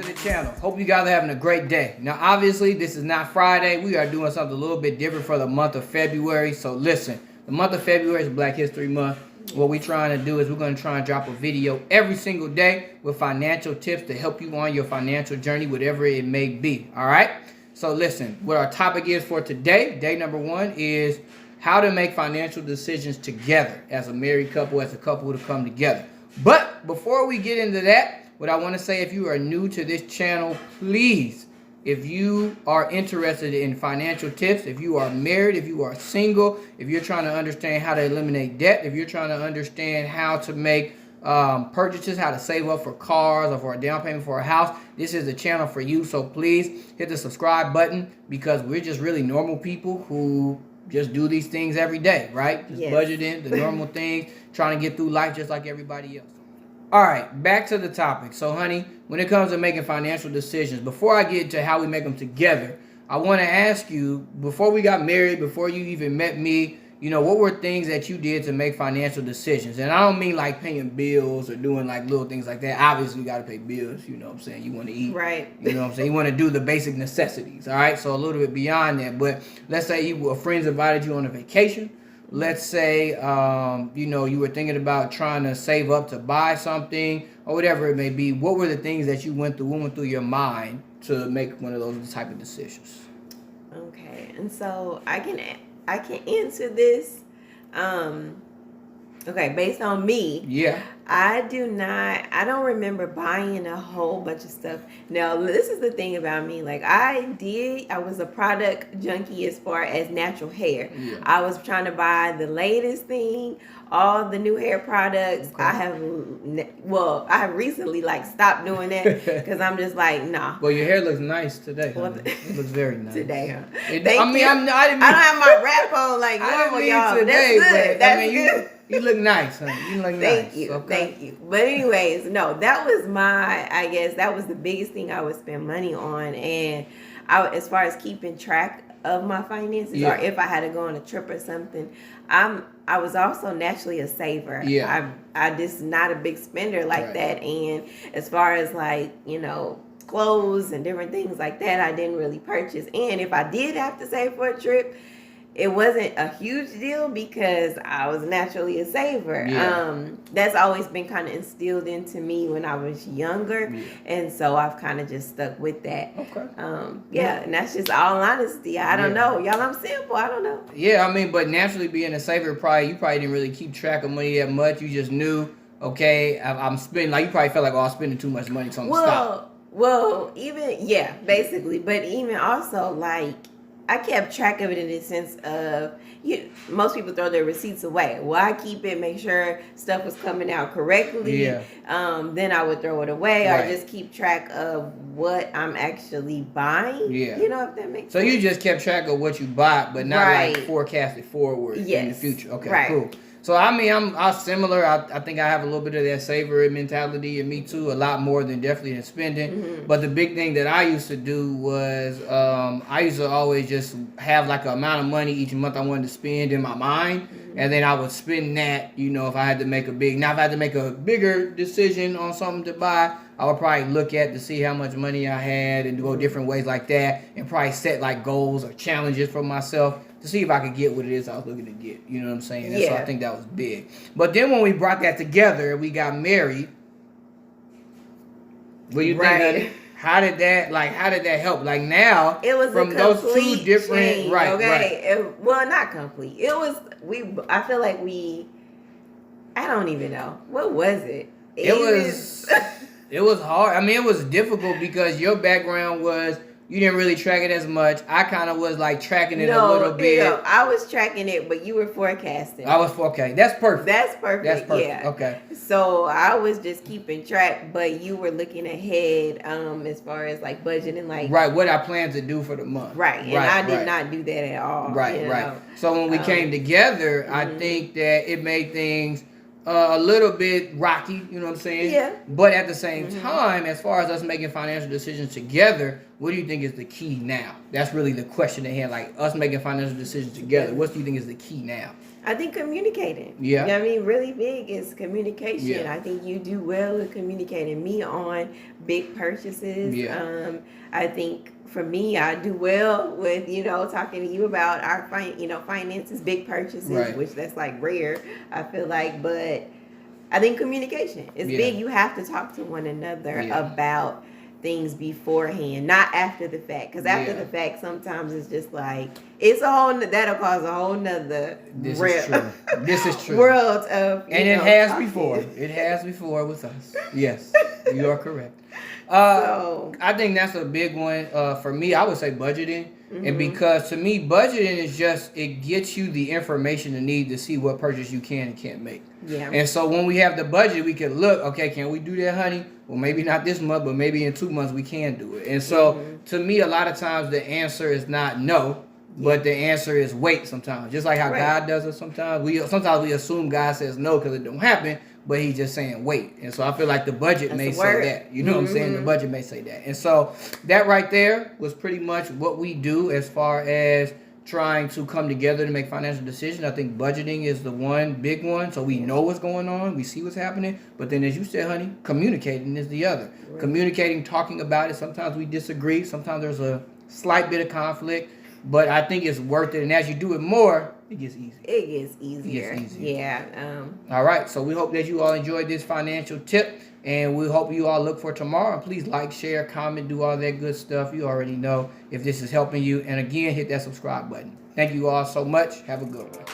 the channel. Hope you guys are having a great day. Now, obviously, this is not Friday. We are doing something a little bit different for the month of February. So listen, the month of February is Black History Month. What we're trying to do is we're going to try and drop a video every single day with financial tips to help you on your financial journey, whatever it may be. All right? So listen, what our topic is for today, day number 1, is how to make financial decisions together as a married couple, as a couple to come together. But before we get into that, what I want to say, if you are new to this channel, please, if you are interested in financial tips, if you are married, if you are single, if you're trying to understand how to eliminate debt, if you're trying to understand how to make purchases, how to save up for cars or for a down payment for a house, this is the channel for you. So please hit the subscribe button, because we're just really normal people who just do these things every day, right? Just budgeting, the normal things, trying to get through life just like everybody else. All right, back to the topic. So, honey, when it comes to making financial decisions, before I get to how we make them together, I want to ask you, before we got married, before you even met me, you know, what were things that you did to make financial decisions? And I don't mean like paying bills or doing like little things like that. Obviously, you got to pay bills, you know what I'm saying? You want to eat. Right. You know what I'm saying? You want to do the basic necessities, all right? So a little bit beyond that. But let's say friends invited you on a vacation. Let's say, you know, you were thinking about trying to save up to buy something or whatever it may be. What were the things that you went through your mind to make one of those type of decisions? Okay, and so I can answer this. Okay, based on me. Yeah. I don't remember buying a whole bunch of stuff. Now, this is the thing about me. Like, I was a product junkie as far as natural hair. Yeah. I was trying to buy the latest thing, all the new hair products. Okay. I have recently stopped doing that because I'm just like, nah. Well, your hair looks nice today. Well, it looks very nice today, huh? I don't have my wrap on like normal, y'all. Today, that's good. That's good. You look nice, honey. You look Thank nice. you. Okay. Thank you. But anyways, no, that was that was the biggest thing I would spend money on. And as far as keeping track of my finances, or if I had to go on a trip or something, I was also naturally a saver. Yeah. I just not a big spender like that. And as far as clothes and different things like that, I didn't really purchase. And if I did have to save for a trip, it wasn't a huge deal because I was naturally a saver. Yeah. That's always been kind of instilled into me when I was younger. Yeah. And so I've kind of just stuck with that. Okay. And that's just all honesty. I don't know. Y'all, I'm simple. I don't know. Yeah, I mean, but naturally being a saver, you probably didn't really keep track of money that much. You just knew, okay, I'm spending, you probably felt like, I'm spending too much money, so I'm going to stop. Well, basically. But even also, I kept track of it in the sense of, most people throw their receipts away. Well, I keep it, make sure stuff was coming out correctly. Yeah. Then I would throw it away, or just keep track of what I'm actually buying. Yeah. You know, if that makes sense. So you just kept track of what you bought, but not forecasted forward in the future. Okay, cool. So, I mean, I'm similar. I think I have a little bit of that saver mentality in me, too. A lot more than definitely than spending. Mm-hmm. But the big thing that I used to do was I used to always just have an amount of money each month I wanted to spend in my mind. Mm-hmm. And then I would spend that, if I had to make if I had to make a bigger decision on something to buy, I would probably look at to see how much money I had and go different ways like that, and probably set goals or challenges for myself to see if I could get what it is I was looking to get. You know what I'm saying? And so I think that was big. But then when we brought that together, we got married. What do you think, honey? How did that help? Now, it was from a those two different change, well, not complete. It was I feel like I don't even know. What was it? It was hard. I mean, it was difficult because your background was, you didn't really track it as much. I kind of was tracking it a little bit. I was tracking it, but you were forecasting. Okay. That's perfect. That's perfect. Yeah. Okay. So I was just keeping track, but you were looking ahead as far as budgeting, right, what I plan to do for the month. Right. And I did not do that at all. Right. So when we came together, I think that it made things a little bit rocky, you know what I'm saying? Yeah. But at the same time, as far as us making financial decisions together, what do you think is the key now? That's really the question at hand. Like us making financial decisions together. What do you think is the key now? I think communicating. Yeah. You know what I mean, really big is communication. Yeah. I think you do well with communicating. Me on big purchases. Yeah. I think for me, I do well with, talking to you about our finances, big purchases, Right. which that's like rare, I feel like. But I think communication is Yeah. big. You have to talk to one another Yeah. about things beforehand, not after the fact. Because after Yeah. the fact, sometimes it's just like that'll cause a whole nother This is true. This is true. world of it has before. It has before with us. Yes, you are correct. So I think that's a big one. For me, I would say budgeting. Mm-hmm. And because to me, budgeting is just, it gets you the information you need to see what purchase you can and can't make. yeah, And so when we have the budget, we can look, okay, can we do that, honey? Well, maybe not this month, but maybe in 2 months we can do it. And so to me, a lot of times the answer is not no, but the answer is wait sometimes. Just like how Right. God does it sometimes. Sometimes we assume God says no because it don't happen, but he's just saying wait. And so I feel like the budget That's may the say word. that. You know what I'm saying? The Mhm. budget may say that. And so that right there was pretty much what we do as far as trying to come together to make financial decisions. I think budgeting is the one big one, so we know what's going on, we see what's happening. But then, as you said, honey, communicating is the other. Right. Communicating, talking about it. Sometimes we disagree. Sometimes there's a slight bit of conflict, but I think it's worth it. And as you do it more, it gets easier. it gets easier. It gets easier. Yeah. All right, so we hope that you all enjoyed this financial tip, and we hope you all look for tomorrow. Please like, share, comment, do all that good stuff. You already know if this is helping you. And again, hit that subscribe button. Thank you all so much. Have a good one.